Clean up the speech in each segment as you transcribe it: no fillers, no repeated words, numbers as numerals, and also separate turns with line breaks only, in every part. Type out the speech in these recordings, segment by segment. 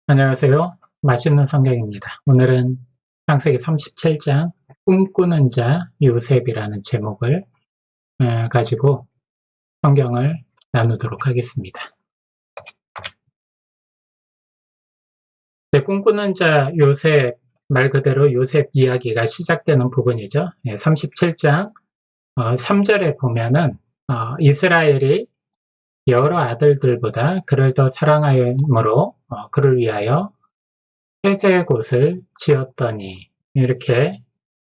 안녕하세요. 맛있는 성경입니다. 오늘은 창세기 37장 꿈꾸는 자 요셉이라는 제목을 가지고 성경을 나누도록 하겠습니다. 꿈꾸는 자 요셉, 말 그대로 요셉 이야기가 시작되는 부분이죠. 37장 3절에 보면은 이스라엘이 여러 아들들보다 그를 더 사랑하므로 그를 위하여 셋의 곳을 지었더니, 이렇게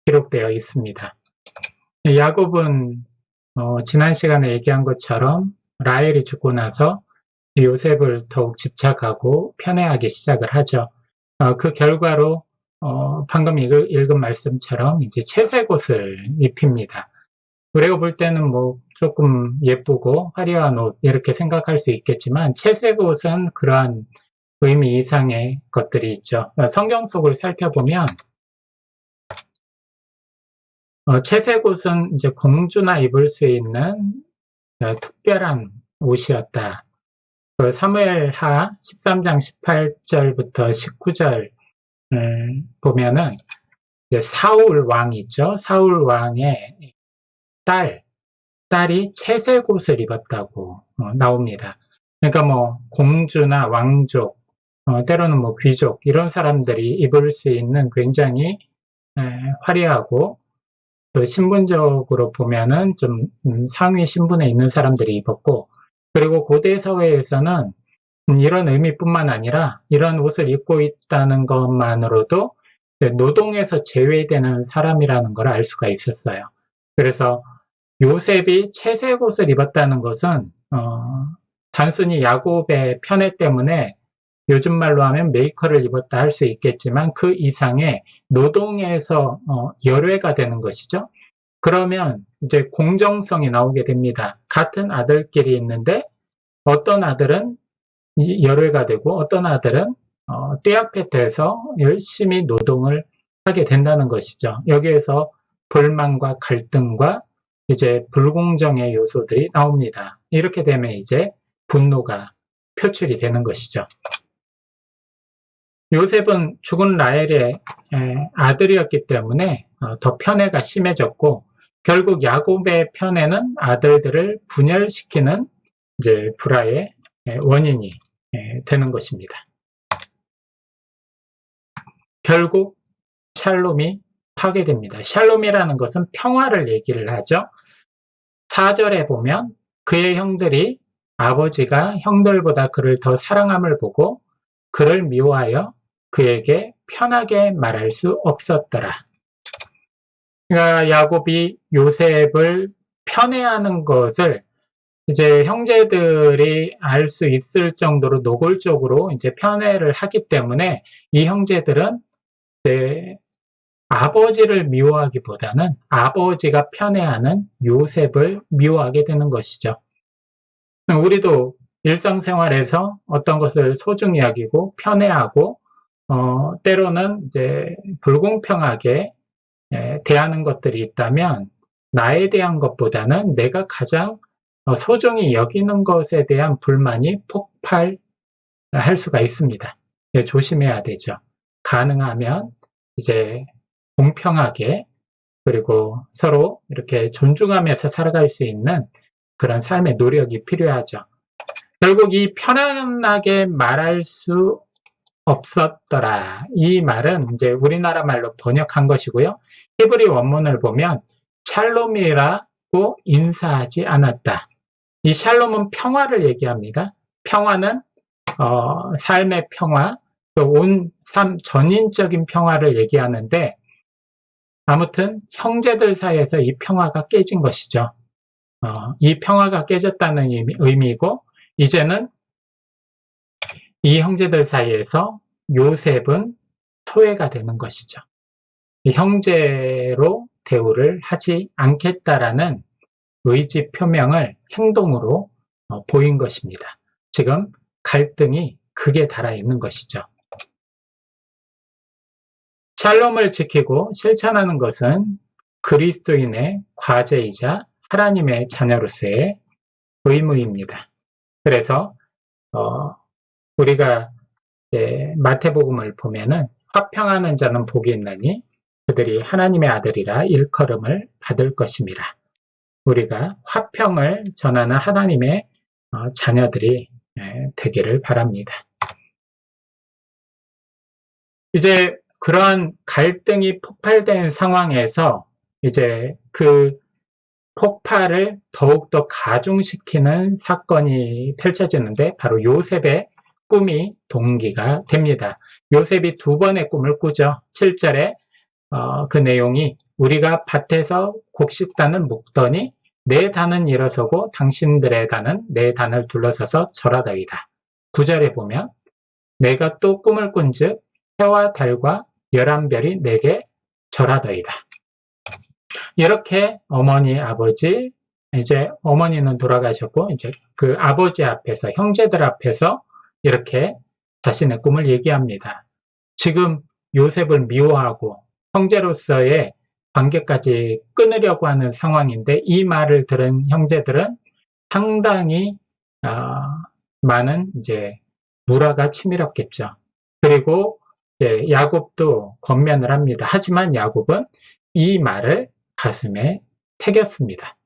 기록되어 있습니다. 야곱은 지난 시간에 얘기한 것처럼 라헬이 죽고 나서 요셉을 더욱 집착하고 편애하기 시작을 하죠. 그 결과로 방금 읽은 말씀처럼 이제 채색 옷을 입힙니다. 우리가 볼 때는 뭐 조금 예쁘고 화려한 옷 이렇게 생각할 수 있겠지만, 채색 옷은 그러한 의미 이상의 것들이 있죠. 성경 속을 살펴보면 채색 옷은 이제 공주나 입을 수 있는 특별한 옷이었다. 사무엘하 13장 18절부터 19절 보면은 이제 사울 왕이 있죠. 사울 왕의 딸이 채색 옷을 입었다고 나옵니다. 그러니까 뭐 공주나 왕족, 때로는 뭐 귀족 이런 사람들이 입을 수 있는 굉장히 화려하고, 또 신분적으로 보면은 좀 상위 신분에 있는 사람들이 입었고, 그리고 고대 사회에서는 이런 의미뿐만 아니라 이런 옷을 입고 있다는 것만으로도 노동에서 제외되는 사람이라는 걸 알 수가 있었어요. 그래서 요셉이 채색 옷을 입었다는 것은 단순히 야곱의 편애 때문에 요즘 말로 하면 메이커를 입었다 할 수 있겠지만, 그 이상의 노동에서 열외가 되는 것이죠. 그러면 이제 공정성이 나오게 됩니다. 같은 아들끼리 있는데 어떤 아들은 열외가 되고 어떤 아들은 떼약볕에서 열심히 노동을 하게 된다는 것이죠. 여기에서 불만과 갈등과 이제 불공정의 요소들이 나옵니다. 이렇게 되면 이제 분노가 표출이 되는 것이죠. 요셉은 죽은 라헬의 아들이었기 때문에 더 편애가 심해졌고, 결국 야곱의 편애는 아들들을 분열시키는 이제 불화의 원인이 되는 것입니다. 결국 샬롬이 파괴됩니다. 샬롬이라는 것은 평화를 얘기를 하죠. 4절에 보면 그의 형들이 아버지가 형들보다 그를 더 사랑함을 보고 그를 미워하여 그에게 편하게 말할 수 없었더라. 그러니까 야곱이 요셉을 편애하는 것을 이제 형제들이 알 수 있을 정도로 노골적으로 이제 편애를 하기 때문에, 이 형제들은 이제 아버지를 미워하기보다는 아버지가 편애하는 요셉을 미워하게 되는 것이죠. 우리도 일상생활에서 어떤 것을 소중히 여기고 편애하고 때로는 이제 불공평하게 대하는 것들이 있다면, 나에 대한 것보다는 내가 가장 소중히 여기는 것에 대한 불만이 폭발할 수가 있습니다. 조심해야 되죠. 가능하면 이제 공평하게, 그리고 서로 이렇게 존중하면서 살아갈 수 있는 그런 삶의 노력이 필요하죠. 결국 이 편안하게 말할 수 없었더라. 이 말은 이제 우리나라 말로 번역한 것이고요. 히브리 원문을 보면 샬롬이라고 인사하지 않았다. 이 샬롬은 평화를 얘기합니다. 평화는 삶의 평화, 온 삶 전인적인 평화를 얘기하는데, 아무튼 형제들 사이에서 이 평화가 깨진 것이죠. 이 평화가 깨졌다는 의미고, 이제는 이 형제들 사이에서 요셉은 소외가 되는 것이죠. 형제로 대우를 하지 않겠다라는 의지 표명을 행동으로 보인 것입니다. 지금 갈등이 극에 달하 있는 것이죠. 샬롬을 지키고 실천하는 것은 그리스도인의 과제이자 하나님의 자녀로서의 의무입니다. 그래서 우리가 마태복음을 보면은 화평하는 자는 복이 있나니 그들이 하나님의 아들이라 일컬음을 받을 것임이라. 우리가 화평을 전하는 하나님의 자녀들이 되기를 바랍니다. 이제 그러한 갈등이 폭발된 상황에서 이제 그 폭발을 더욱더 가중시키는 사건이 펼쳐지는데 바로 요셉의 꿈이 동기가 됩니다. 요셉이 두 번의 꿈을 꾸죠. 7절에 그 내용이 우리가 밭에서 곡식단을 묶더니 내 단은 일어서고 당신들의 단은 내 단을 둘러서서 절하더이다. 9절에 보면 내가 또 꿈을 꾼즉 해와 달과 11별이 내게 절하더이다. 이렇게 어머니, 아버지, 이제 어머니는 돌아가셨고 이제 그 아버지 앞에서 형제들 앞에서 이렇게 자신의 꿈을 얘기합니다. 지금 요셉을 미워하고 형제로서의 관계까지 끊으려고 하는 상황인데 이 말을 들은 형제들은 상당히 많은 이제 물화가 치밀었겠죠. 그리고 이제 야곱도 권면을 합니다. 하지만 야곱은 이 말을 가슴에 새겼습니다.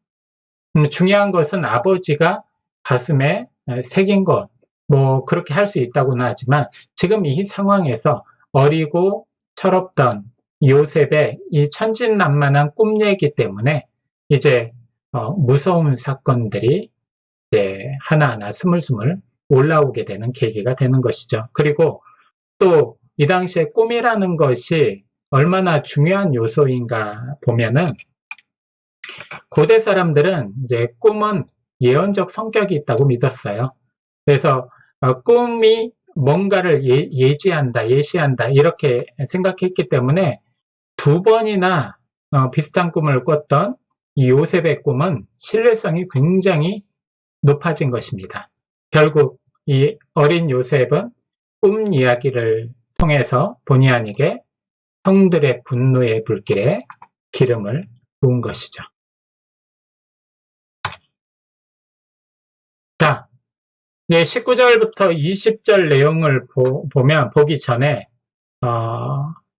중요한 것은 아버지가 가슴에 새긴 것, 뭐 그렇게 할 수 있다고는 하지만 지금 이 상황에서 어리고 철없던 요셉의 이 천진난만한 꿈 얘기 때문에 이제 무서운 사건들이 이제 하나하나 스물스물 올라오게 되는 계기가 되는 것이죠. 그리고 또 이 당시에 꿈이라는 것이 얼마나 중요한 요소인가 보면은 고대 사람들은 이제 꿈은 예언적 성격이 있다고 믿었어요. 그래서 꿈이 뭔가를 예지한다, 예시한다 이렇게 생각했기 때문에 두 번이나 비슷한 꿈을 꿨던 이 요셉의 꿈은 신뢰성이 굉장히 높아진 것입니다. 결국 이 어린 요셉은 꿈 이야기를 통해서 본의 아니게 형들의 분노의 불길에 기름을 부은 것이죠. 자, 이제 19절부터 20절 내용을 보기 전에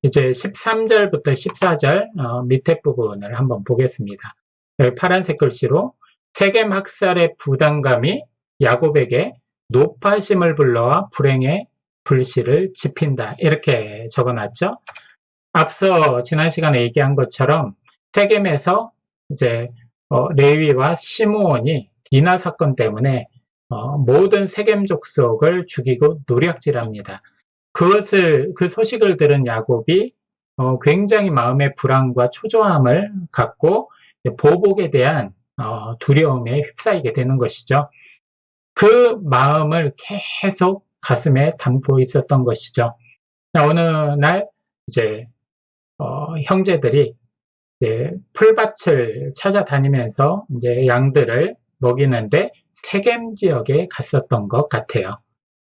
이제 13절부터 14절 밑에 부분을 한번 보겠습니다. 여기 파란색 글씨로 세겜 학살의 부담감이 야곱에게 노파심을 불러와 불행의 불씨를 지핀다. 이렇게 적어놨죠. 앞서 지난 시간에 얘기한 것처럼 세겜에서 이제 레위와 시므온이 디나 사건 때문에 모든 세겜 족속을 죽이고 노략질합니다. 그 소식을 들은 야곱이 굉장히 마음의 불안과 초조함을 갖고 보복에 대한 두려움에 휩싸이게 되는 것이죠. 그 마음을 계속 가슴에 담고 있었던 것이죠. 어느 날 이제 형제들이 이제 풀밭을 찾아다니면서 이제 양들을 먹이는데 세겜 지역에 갔었던 것 같아요.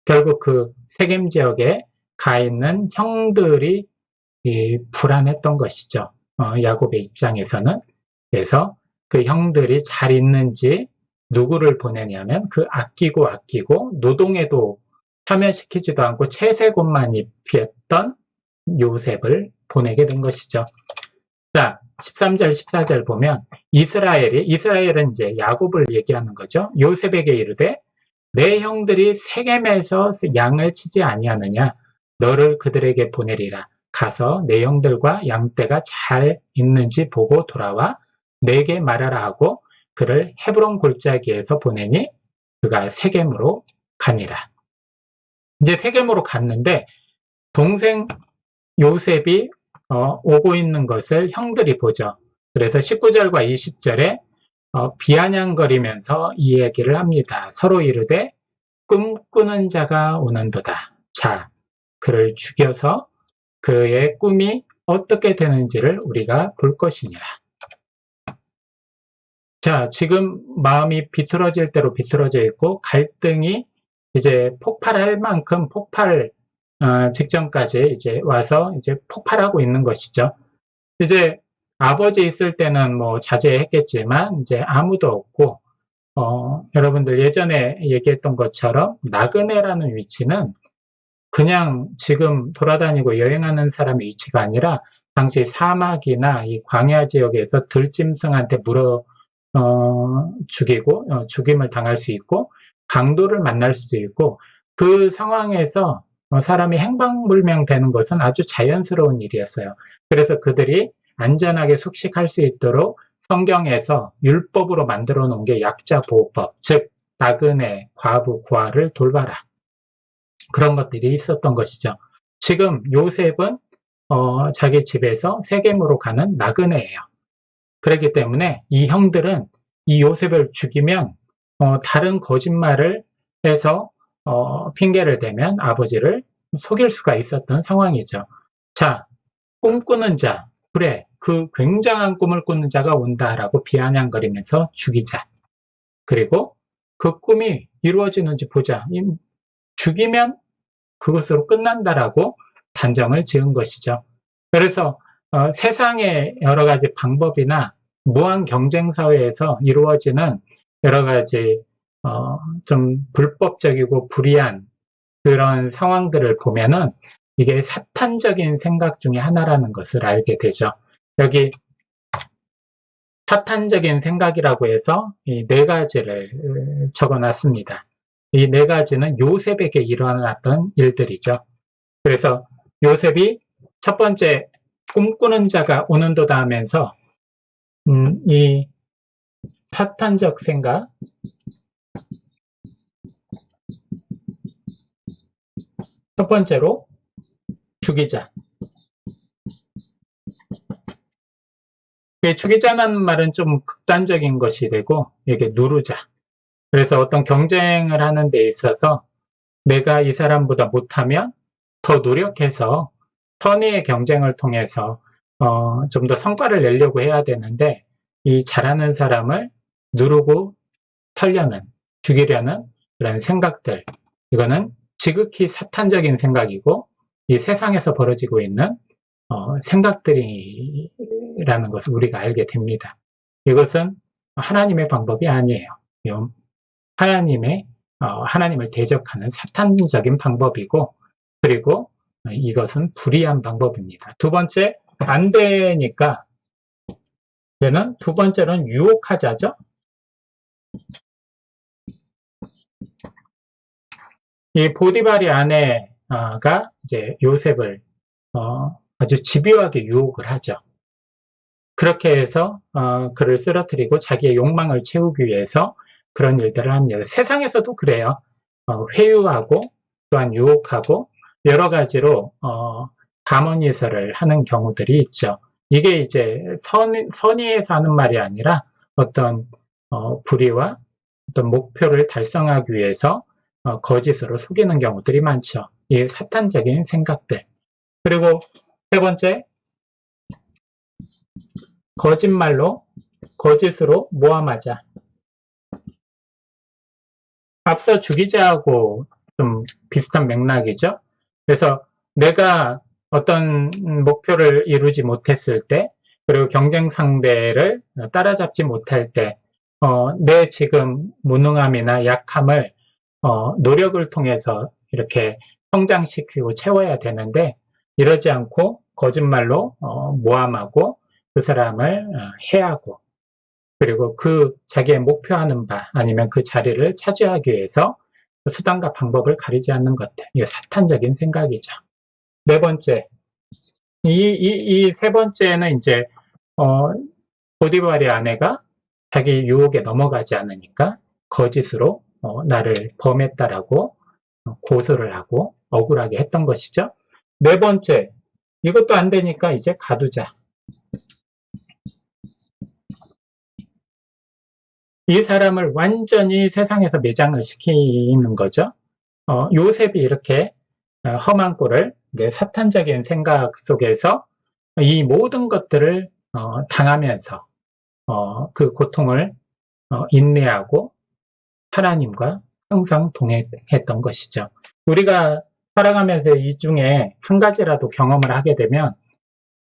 결국 그 세겜 지역에 가 있는 형들이 불안했던 것이죠. 야곱의 입장에서는. 그래서 그 형들이 잘 있는지 누구를 보내냐면 그 아끼고 노동에도 참여시키지도 않고 채색옷만 입혔던 요셉을 보내게 된 것이죠. 자, 13절, 14절 보면 이스라엘은 이제 야곱을 얘기하는 거죠. 요셉에게 이르되 내 형들이 세겜에서 양을 치지 아니하느냐 너를 그들에게 보내리라. 가서 내 형들과 양떼가 잘 있는지 보고 돌아와 내게 말하라 하고 그를 헤브론 골짜기에서 보내니 그가 세겜으로 가니라. 이제 세겜으로 갔는데 동생 요셉이 오고 있는 것을 형들이 보죠. 그래서 19절과 20절에 비아냥거리면서 이 얘기를 합니다. 서로 이르되 꿈꾸는 자가 오는도다. 자, 그를 죽여서 그의 꿈이 어떻게 되는지를 우리가 볼 것이니라. 자, 지금 마음이 비틀어질 대로 비틀어져 있고 갈등이 이제 폭발할 만큼 폭발 직전까지 이제 와서 이제 폭발하고 있는 것이죠. 이제 아버지 있을 때는 뭐 자제했겠지만 이제 아무도 없고 여러분들 예전에 얘기했던 것처럼 나그네라는 위치는 그냥 지금 돌아다니고 여행하는 사람의 위치가 아니라 당시 사막이나 이 광야 지역에서 들짐승한테 죽이고 죽임을 당할 수 있고 강도를 만날 수도 있고 그 상황에서 사람이 행방불명되는 것은 아주 자연스러운 일이었어요. 그래서 그들이 안전하게 숙식할 수 있도록 성경에서 율법으로 만들어 놓은 게 약자보호법, 즉 나그네, 과부, 고아를 돌봐라. 그런 것들이 있었던 것이죠. 지금 요셉은 자기 집에서 세겜으로 가는 나그네예요. 그렇기 때문에 이 형들은 이 요셉을 죽이면 다른 거짓말을 해서 핑계를 대면 아버지를 속일 수가 있었던 상황이죠. 자, 꿈꾸는 자, 그래, 그 굉장한 꿈을 꾸는 자가 온다라고 비아냥거리면서 죽이자. 그리고 그 꿈이 이루어지는지 보자. 죽이면 그것으로 끝난다라고 단정을 지은 것이죠. 그래서 세상의 여러 가지 방법이나 무한 경쟁 사회에서 이루어지는 여러 가지 좀 불법적이고 불이한 그런 상황들을 보면은 이게 사탄적인 생각 중에 하나라는 것을 알게 되죠. 여기 사탄적인 생각이라고 해서 이 네 가지를 적어놨습니다. 이 네 가지는 요셉에게 일어났던 일들이죠. 그래서 요셉이 첫 번째 꿈꾸는 자가 오는도다 하면서 이 사탄적 생각, 첫 번째로 죽이자. 죽이자는 말은 좀 극단적인 것이 되고 이게 누르자. 그래서 어떤 경쟁을 하는 데 있어서 내가 이 사람보다 못하면 더 노력해서 선의의 경쟁을 통해서 좀 더 성과를 내려고 해야 되는데 이 잘하는 사람을 누르고 털려는, 죽이려는 그런 생각들, 이거는 지극히 사탄적인 생각이고 이 세상에서 벌어지고 있는 생각들이라는 것을 우리가 알게 됩니다. 이것은 하나님의 방법이 아니에요. 하나님을 대적하는 사탄적인 방법이고, 그리고 이것은 불의한 방법입니다. 두 번째, 안 되니까 얘는 두 번째로는 유혹하자죠. 이 보디발의 아내가 이제 요셉을 아주 집요하게 유혹을 하죠. 그렇게 해서 그를 쓰러뜨리고 자기의 욕망을 채우기 위해서 그런 일들을 합니다. 세상에서도 그래요. 회유하고 또한 유혹하고 여러 가지로 감언이설을 하는 경우들이 있죠. 이게 이제 선의에서 하는 말이 아니라 어떤 불의와 어떤 목표를 달성하기 위해서 거짓으로 속이는 경우들이 많죠. 이 사탄적인 생각들. 그리고 세 번째, 거짓말로, 거짓으로 모함하자. 앞서 죽이자하고 좀 비슷한 맥락이죠. 그래서 내가 어떤 목표를 이루지 못했을 때, 그리고 경쟁 상대를 따라잡지 못할 때, 내 지금 무능함이나 약함을 노력을 통해서 이렇게 성장시키고 채워야 되는데, 이러지 않고 거짓말로 모함하고 그 사람을 해하고, 그리고 그 자기의 목표하는 바 아니면 그 자리를 차지하기 위해서 수단과 방법을 가리지 않는 것들. 이게 사탄적인 생각이죠. 네 번째, 이 세 번째는 이제 보디발의 아내가 자기 유혹에 넘어가지 않으니까 거짓으로 나를 범했다라고 고소를 하고 억울하게 했던 것이죠. 네 번째, 이것도 안 되니까 이제 가두자. 이 사람을 완전히 세상에서 매장을 시키는 거죠. 요셉이 이렇게 험한 꼴을, 사탄적인 생각 속에서 이 모든 것들을 당하면서 그 고통을 인내하고 하나님과 항상 동행했던 것이죠. 우리가 살아가면서 이 중에 한 가지라도 경험을 하게 되면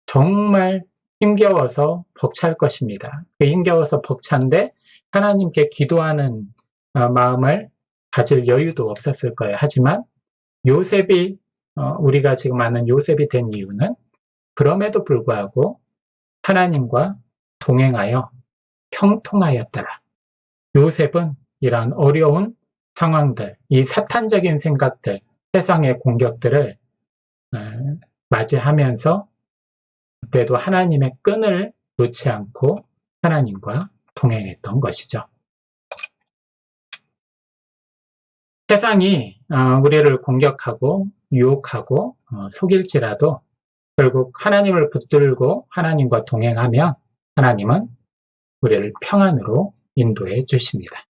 정말 힘겨워서 벅찰 것입니다. 그 힘겨워서 벅찬데 하나님께 기도하는 마음을 가질 여유도 없었을 거예요. 하지만 요셉이 우리가 지금 아는 요셉이 된 이유는 그럼에도 불구하고 하나님과 동행하여 형통하였더라. 요셉은 이러한 어려운 상황들, 이 사탄적인 생각들, 세상의 공격들을 맞이하면서 그때도 하나님의 끈을 놓지 않고 하나님과 동행했던 것이죠. 세상이 우리를 공격하고 유혹하고 속일지라도 결국 하나님을 붙들고 하나님과 동행하면 하나님은 우리를 평안으로 인도해 주십니다.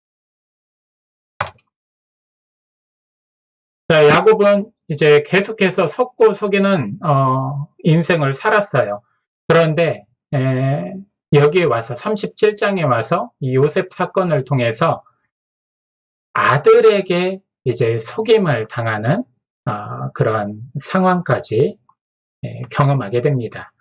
자, 야곱은 이제 계속해서 속고 속이는 인생을 살았어요. 그런데 여기에 와서 37장에 와서 이 요셉 사건을 통해서 아들에게 이제 속임을 당하는 그러한 상황까지 경험하게 됩니다.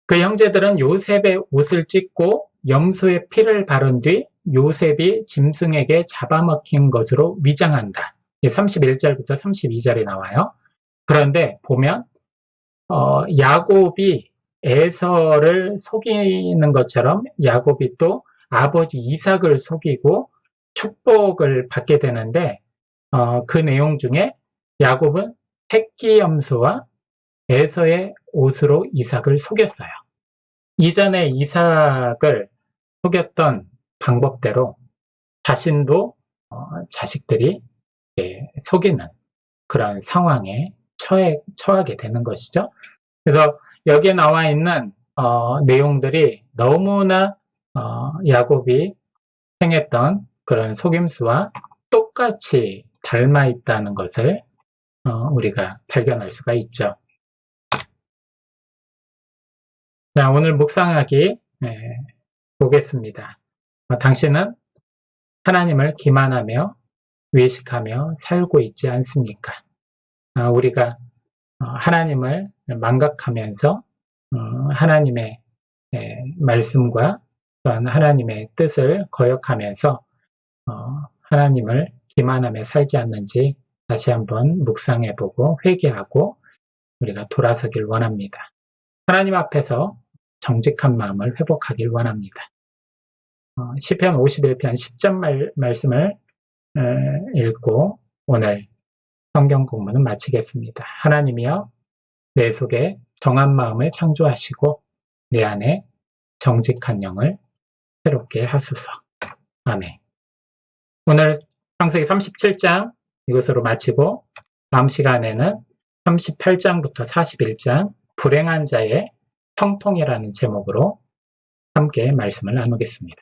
그 형제들은 요셉의 옷을 찢고 염소의 피를 바른 뒤 요셉이 짐승에게 잡아먹힌 것으로 위장한다. 31절부터 32절에 나와요. 그런데 보면 야곱이 에서를 속이는 것처럼 야곱이 또 아버지 이삭을 속이고 축복을 받게 되는데 그 내용 중에 야곱은 새끼 염소와 에서의 옷으로 이삭을 속였어요. 이전에 이삭을 속였던 방법대로 자신도 자식들이 속이는 그런 상황에 처하게 되는 것이죠. 그래서 여기에 나와 있는 내용들이 너무나 야곱이 행했던 그런 속임수와 똑같이 닮아 있다는 것을 우리가 발견할 수가 있죠. 자, 오늘 묵상하기 보겠습니다. 당신은 하나님을 기만하며 외식하며 살고 있지 않습니까? 우리가 하나님을 망각하면서 하나님의 말씀과 또한 하나님의 뜻을 거역하면서 하나님을 기만하며 살지 않는지 다시 한번 묵상해보고 회개하고 우리가 돌아서길 원합니다. 하나님 앞에서 정직한 마음을 회복하길 원합니다. 시편 51편 10절 말씀을 읽고 오늘 성경 공부는 마치겠습니다. 하나님이여 내 속에 정한 마음을 창조하시고 내 안에 정직한 영을 새롭게 하소서. 아멘. 오늘 창세기 37장 이것으로 마치고 다음 시간에는 38장부터 41장 불행한 자의 형통이라는 제목으로 함께 말씀을 나누겠습니다.